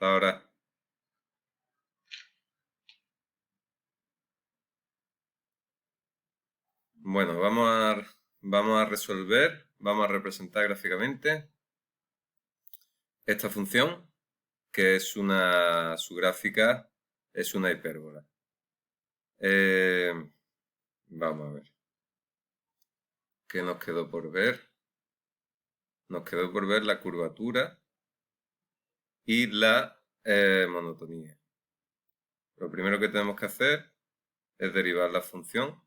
Hasta ahora. Bueno, vamos a resolver, vamos a representar gráficamente esta función, que es su gráfica es una hipérbola. Vamos a ver. ¿Qué nos quedó por ver? Nos quedó por ver la curvatura y la monotonía. Lo primero que tenemos que hacer es derivar la función.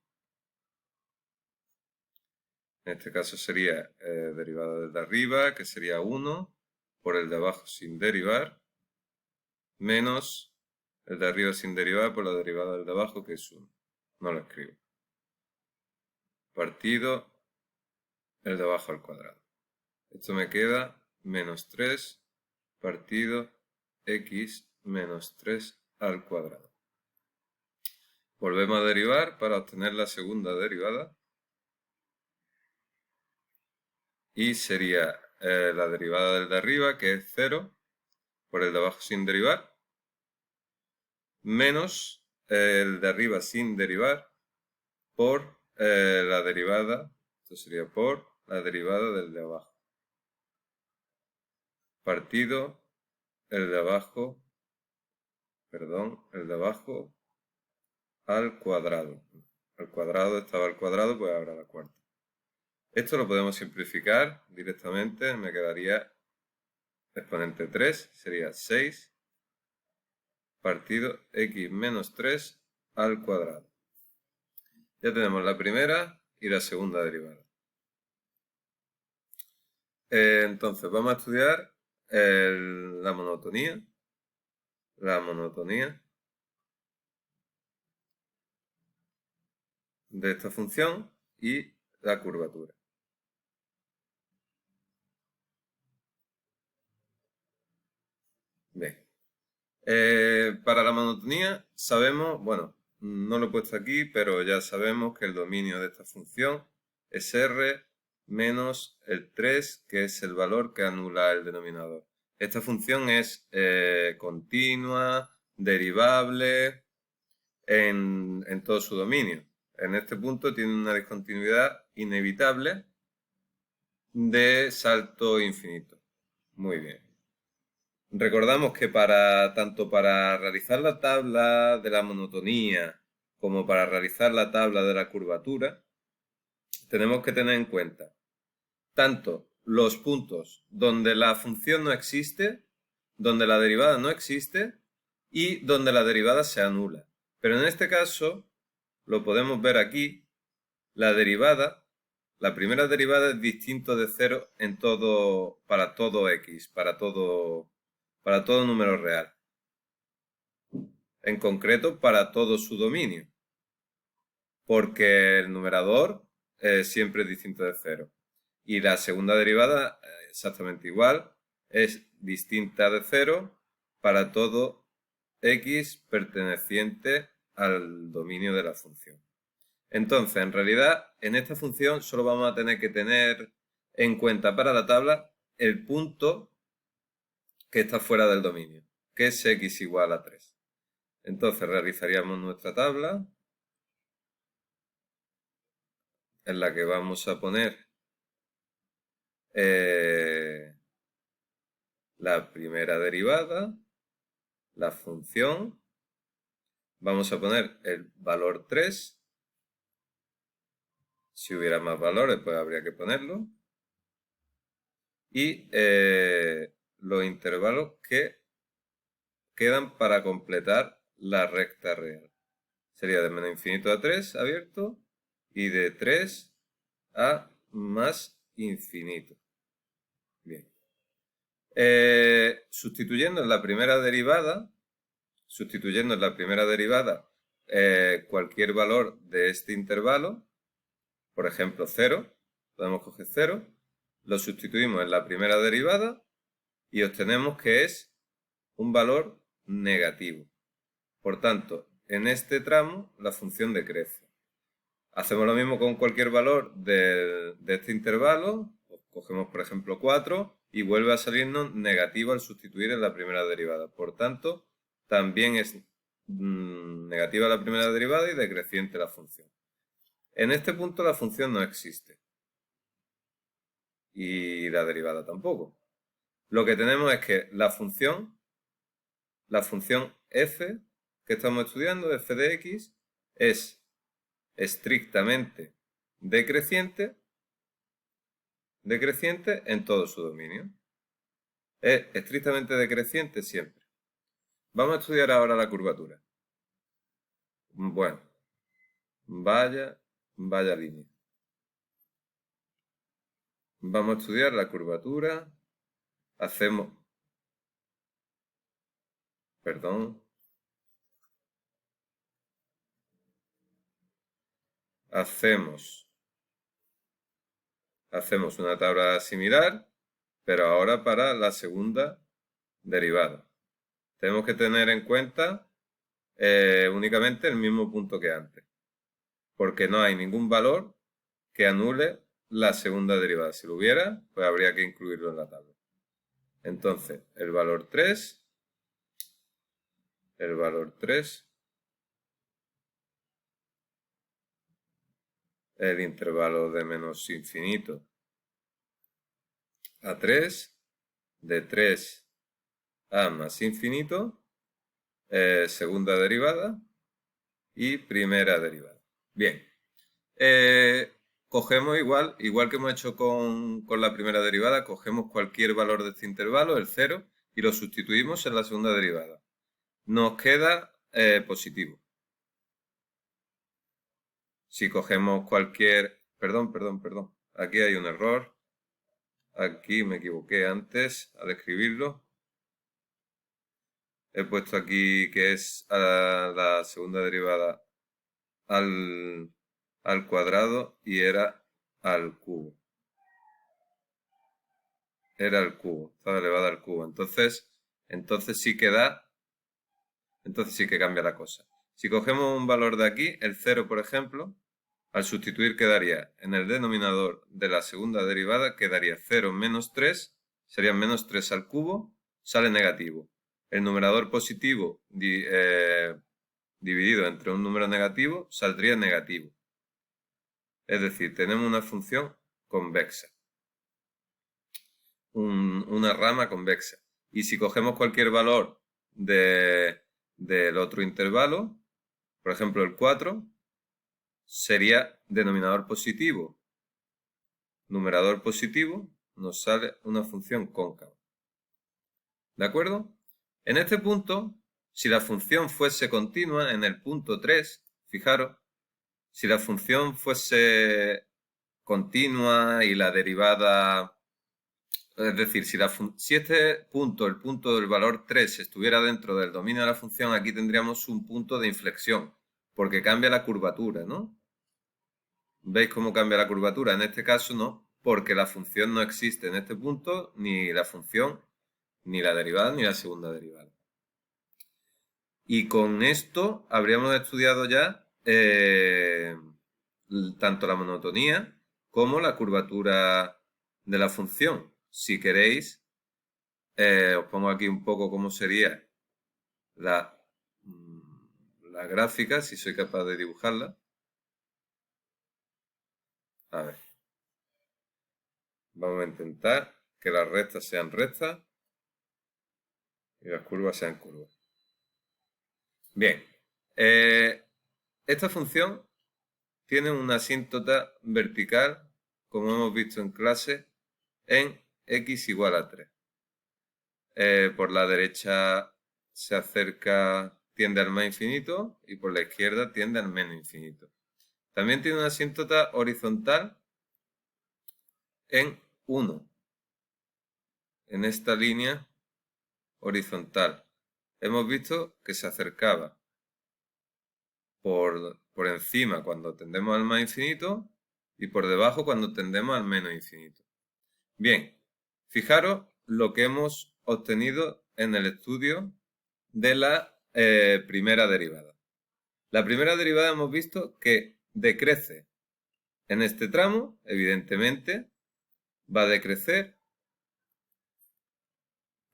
En este caso sería derivada del de arriba, que sería 1, por el de abajo sin derivar, menos el de arriba sin derivar por la derivada del de abajo, que es 1. No lo escribo. Partido el de abajo al cuadrado. Esto me queda menos 3 partido x menos 3 al cuadrado. Volvemos a derivar para obtener la segunda derivada. Y sería la derivada del de arriba, que es 0, por el de abajo sin derivar, menos el de arriba sin derivar por la derivada, esto sería por la derivada del de abajo. Partido el de abajo, perdón, el de abajo al cuadrado. Al cuadrado estaba al cuadrado, pues ahora la cuarta. Esto lo podemos simplificar directamente, me quedaría exponente 3, sería 6 partido x menos 3 al cuadrado. Ya tenemos la primera y la segunda derivada. Entonces vamos a estudiar la monotonía. La monotonía de esta función y la curvatura. Bien. Para la monotonía sabemos, bueno, no lo he puesto aquí, pero ya sabemos que el dominio de esta función es R menos el 3, que es el valor que anula el denominador. Esta función es continua, derivable en todo su dominio. En este punto tiene una discontinuidad inevitable de salto infinito. Muy bien. Recordamos que tanto para realizar la tabla de la monotonía como para realizar la tabla de la curvatura, tenemos que tener en cuenta tanto los puntos donde la función no existe, donde la derivada no existe y donde la derivada se anula. Pero en este caso, lo podemos ver aquí, la primera derivada es distinto de 0 para todo x, para todo número real. En concreto, para todo su dominio. Porque el numerador siempre es distinto de 0. Y la segunda derivada, exactamente igual, es distinta de 0 para todo x perteneciente al dominio de la función. Entonces, en realidad, en esta función solo vamos a tener que tener en cuenta para la tabla el punto que está fuera del dominio, que es x igual a 3. Entonces, realizaríamos nuestra tabla, en la que vamos a poner la primera derivada, la función, vamos a poner el valor 3, si hubiera más valores pues habría que ponerlo, y los intervalos que quedan para completar la recta real. Sería de menos infinito a 3 abierto y de 3 a más infinito. Bien. Sustituyendo en la primera derivada, cualquier valor de este intervalo, por ejemplo 0, podemos coger 0, lo sustituimos en la primera derivada y obtenemos que es un valor negativo. Por tanto, en este tramo la función decrece. Hacemos lo mismo con cualquier valor de este intervalo, cogemos por ejemplo 4 y vuelve a salirnos negativo al sustituir en la primera derivada. Por tanto, también es negativa la primera derivada y decreciente la función. En este punto la función no existe. Y la derivada tampoco. Lo que tenemos es que la función f que estamos estudiando, f de x, es estrictamente decreciente en todo su dominio. Es estrictamente decreciente siempre. Vamos a estudiar ahora la curvatura. Bueno, vaya línea. Vamos a estudiar la curvatura. Hacemos una tabla similar, pero ahora para la segunda derivada. Tenemos que tener en cuenta únicamente el mismo punto que antes, porque no hay ningún valor que anule la segunda derivada. Si lo hubiera, pues habría que incluirlo en la tabla. Entonces, el valor 3, el intervalo de menos infinito a 3, de 3 a más infinito, segunda derivada y primera derivada. Bien, cogemos igual que hemos hecho con la primera derivada, cogemos cualquier valor de este intervalo, el 0, y lo sustituimos en la segunda derivada. Nos queda positivo. Si cogemos cualquier... Perdón. Aquí hay un error. Aquí me equivoqué antes al escribirlo. He puesto aquí que es a la segunda derivada al cuadrado y era al cubo. Era al cubo, estaba elevada al cubo. Entonces sí que cambia la cosa. Si cogemos un valor de aquí, el 0, por ejemplo, al sustituir quedaría en el denominador de la segunda derivada, quedaría 0 menos 3, serían menos 3 al cubo, sale negativo. El numerador positivo dividido entre un número negativo saldría negativo. Es decir, tenemos una función convexa. Una rama convexa. Y si cogemos cualquier valor del otro intervalo, por ejemplo el 4, sería denominador positivo, numerador positivo, nos sale una función cóncava. ¿De acuerdo? En este punto, si la función fuese continua, en el punto 3, fijaros, si la función fuese continua y la derivada, es decir, si este punto, el punto del valor 3, estuviera dentro del dominio de la función, aquí tendríamos un punto de inflexión, porque cambia la curvatura, ¿no? ¿Veis cómo cambia la curvatura? En este caso no, porque la función no existe en este punto, ni la función, ni la derivada, ni la segunda derivada. Y con esto habríamos estudiado ya tanto la monotonía como la curvatura de la función. Si queréis, os pongo aquí un poco cómo sería la gráfica, si soy capaz de dibujarla. A ver. Vamos a intentar que las rectas sean rectas y las curvas sean curvas. Bien, esta función tiene una asíntota vertical, como hemos visto en clase, en x igual a 3. Por la derecha se acerca, tiende al más infinito y por la izquierda tiende al menos infinito. También tiene una asíntota horizontal en 1, en esta línea horizontal. Hemos visto que se acercaba por encima cuando tendemos al más infinito y por debajo cuando tendemos al menos infinito. Bien, fijaros lo que hemos obtenido en el estudio de la primera derivada. La primera derivada hemos visto que decrece en este tramo, evidentemente, va a decrecer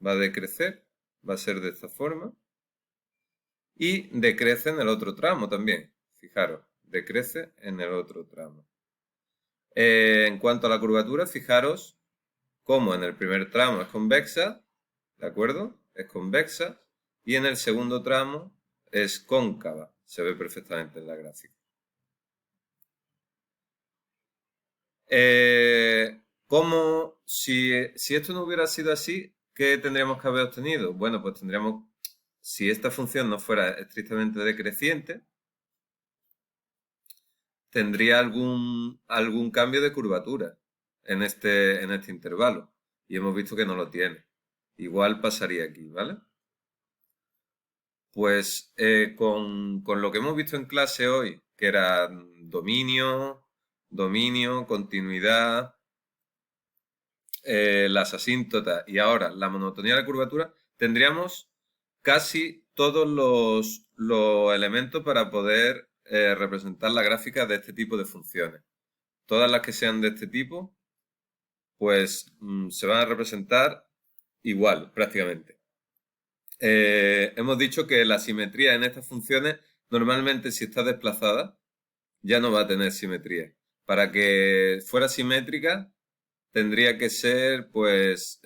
va a decrecer, va a ser de esta forma. Y decrece en el otro tramo también. Fijaros, decrece en el otro tramo. En cuanto a la curvatura, fijaros cómo en el primer tramo es convexa, ¿de acuerdo? Es convexa. Y en el segundo tramo es cóncava. Se ve perfectamente en la gráfica. ¿Cómo, si esto no hubiera sido así, qué tendríamos que haber obtenido? Bueno, pues tendríamos, si esta función no fuera estrictamente decreciente, tendría algún cambio de curvatura en este intervalo. Y hemos visto que no lo tiene. Igual pasaría aquí, ¿vale? Pues con lo que hemos visto en clase hoy, que era dominio, continuidad, las asíntotas y ahora la monotonía de la curvatura, tendríamos casi todos los elementos para poder representar la gráfica de este tipo de funciones. Todas las que sean de este tipo, pues se van a representar igual, prácticamente. Hemos dicho que la simetría en estas funciones, normalmente si está desplazada, ya no va a tener simetría. Para que fuera simétrica, tendría que ser, pues,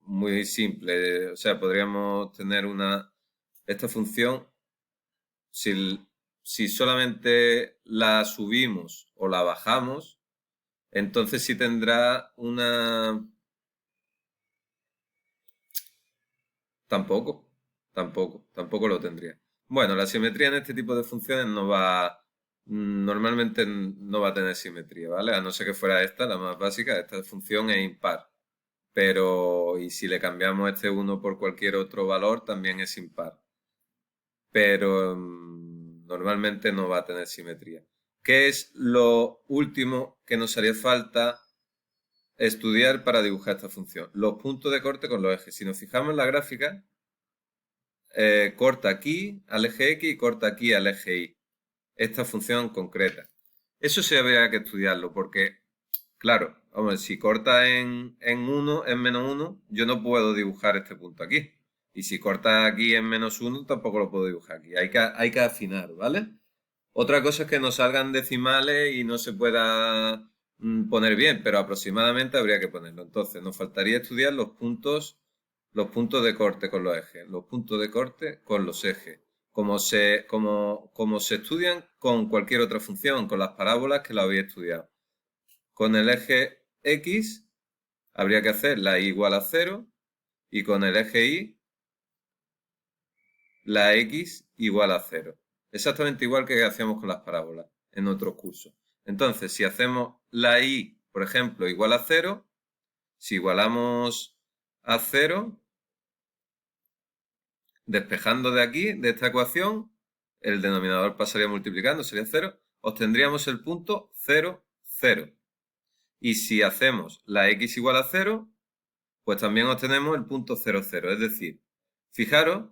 muy simple. O sea, podríamos tener esta función, si solamente la subimos o la bajamos, entonces sí tendrá tampoco lo tendría. Bueno, la simetría en este tipo de funciones normalmente no va a tener simetría, ¿vale? A no ser que fuera esta, la más básica, esta función es impar. Pero, y si le cambiamos este 1 por cualquier otro valor, también es impar. Pero normalmente no va a tener simetría. ¿Qué es lo último que nos haría falta estudiar para dibujar esta función? Los puntos de corte con los ejes. Si nos fijamos en la gráfica, corta aquí al eje X y corta aquí al eje Y. Esta función concreta. Eso sí habría que estudiarlo porque, claro, vamos, si corta en 1, en menos 1, yo no puedo dibujar este punto aquí. Y si corta aquí en menos 1, tampoco lo puedo dibujar aquí. Hay que afinar, ¿vale? Otra cosa es que nos salgan decimales y no se pueda poner bien, pero aproximadamente habría que ponerlo. Entonces, nos faltaría estudiar los puntos de corte con los ejes, los puntos de corte con los ejes, como se estudian con cualquier otra función, con las parábolas que lo habéis estudiado. Con el eje X habría que hacer la y igual a 0 y con el eje Y la x igual a 0. Exactamente igual que hacíamos con las parábolas en otros cursos. Entonces, si hacemos la y, por ejemplo, igual a 0, si igualamos a 0, despejando de aquí, de esta ecuación, el denominador pasaría multiplicando, sería 0, obtendríamos el punto 0, 0. Y si hacemos la x igual a 0, pues también obtenemos el punto 0, 0. Es decir, fijaros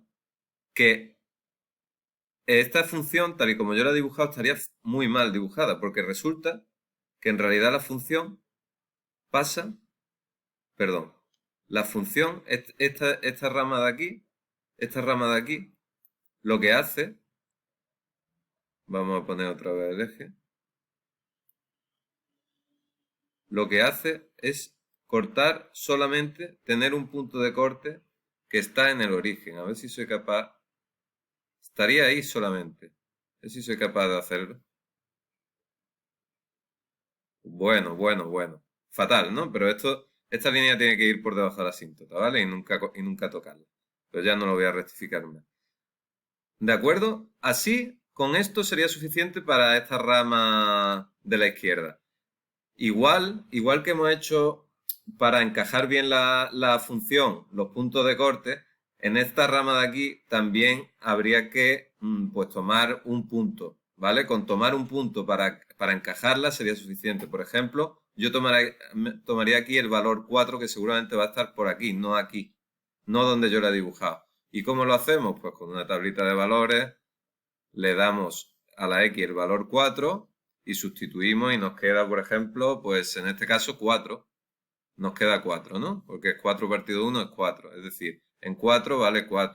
que esta función, tal y como yo la he dibujado, estaría muy mal dibujada, porque resulta que en realidad la función pasa, perdón, la función, esta rama de aquí, lo que hace, vamos a poner otra vez el eje, lo que hace es cortar solamente, tener un punto de corte que está en el origen. A ver si soy capaz, estaría ahí solamente, a ver si soy capaz de hacerlo. Bueno. Fatal, ¿no? Pero esta línea tiene que ir por debajo de la asíntota, ¿vale? Y nunca tocarla. Pero ya no lo voy a rectificar más. ¿De acuerdo? Así, con esto sería suficiente para esta rama de la izquierda. Igual que hemos hecho para encajar bien la función, los puntos de corte, en esta rama de aquí también habría que pues tomar un punto, ¿vale? Con tomar un punto para encajarla sería suficiente. Por ejemplo, yo tomaría aquí el valor 4, que seguramente va a estar por aquí, no donde yo la he dibujado. ¿Y cómo lo hacemos? Pues con una tablita de valores le damos a la x el valor 4 y sustituimos y nos queda, por ejemplo, pues en este caso 4. nos queda 4, ¿no? Porque es 4 partido 1 es 4. Es decir, en 4 vale 4.